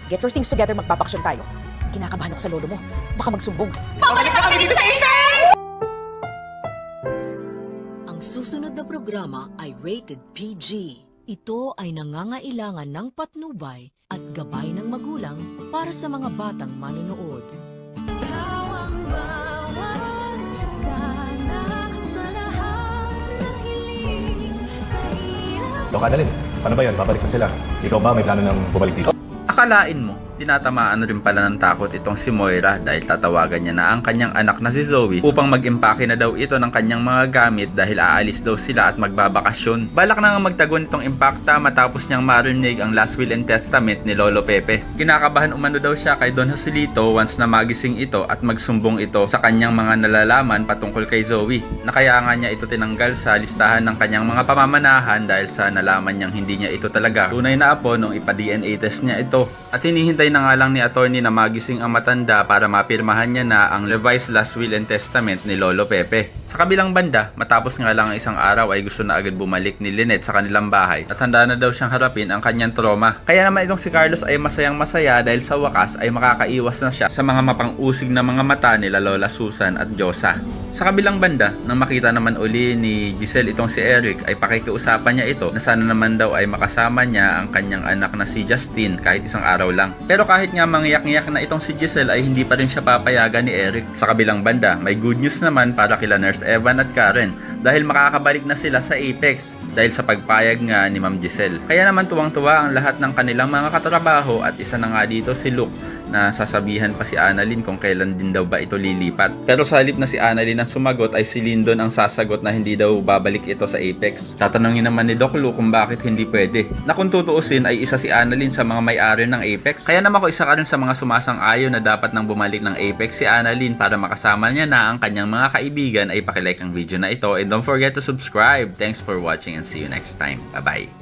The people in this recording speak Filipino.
Get your things together, magpapaksyon tayo. Kinakabahan ako sa lolo mo. Baka magsumbong. Babalik na kami dito sa Apex! Ang susunod na programa ay rated PG. Ito ay nangangailangan ng patnubay at gabay ng magulang para sa mga batang manonood. Dok Annalyn, paano ba yun? Babalik na sila. Ikaw ba may plano ng bumalik dito? Akalain mo, tinatamaan rin pala ng takot itong si Moira dahil tatawagan niya na ang kanyang anak na si Zoe upang mag-impake na daw ito ng kanyang mga gamit dahil aalis daw sila at magbabakasyon. Balak na nga magtago nitong impakta matapos niyang marinig ang last will and testament ni Lolo Pepe. Kinakabahan umano daw siya kay Don Joselito once na magising ito at magsumbong ito sa kanyang mga nalalaman patungkol kay Zoe, na kaya nga niya ito tinanggal sa listahan ng kanyang mga pamamanahan dahil sa nalaman niyang hindi niya ito talaga tunay na apo nung ipa-DNA test niya ito. At hinihintay na nga lang ni attorney na magising ang matanda para mapirmahan niya na ang revised last will and testament ni Lolo Pepe. Sa kabilang banda, matapos nga lang ang isang araw ay gusto na agad bumalik ni Lynette sa kanilang bahay at handa na daw siyang harapin ang kanyang trauma. Kaya naman itong si Carlos ay masayang masaya dahil sa wakas ay makakaiwas na siya sa mga mapang-usig na mga mata nila Lola Susan at Josa. Sa kabilang banda, nang makita naman uli ni Giselle itong si Eric ay pakikiusapan niya ito na sana naman daw ay makasama niya ang kanyang anak na si Justin kahit isang araw lang. Pero kahit nga mangyak-ngyak na itong si Giselle ay hindi pa rin siya papayagan ni Eric. Sa kabilang banda, may good news naman para kila Nurse Evan at Karen dahil makakabalik na sila sa Apex dahil sa pagpayag nga ni Ma'am Giselle. Kaya naman tuwang-tuwa ang lahat ng kanilang mga katrabaho at isa na nga dito si Luke na sasabihan pa si Annalyn kung kailan din daw ba ito lilipat. Pero sa halip na si Annalyn ang sumagot ay si Lyndon ang sasagot na hindi daw babalik ito sa Apex. Tatanungin naman ni Doc Lu kung bakit hindi pwede. Na kung tutuusin ay isa si Annalyn sa mga may-ari ng Apex. Kaya naman ko isa ka rin sa mga sumasang-ayon na dapat nang bumalik ng Apex si Annalyn para makasama niya na ang kanyang mga kaibigan ay pakilike ang video na ito and don't forget to subscribe. Thanks for watching and see you next time. Bye bye.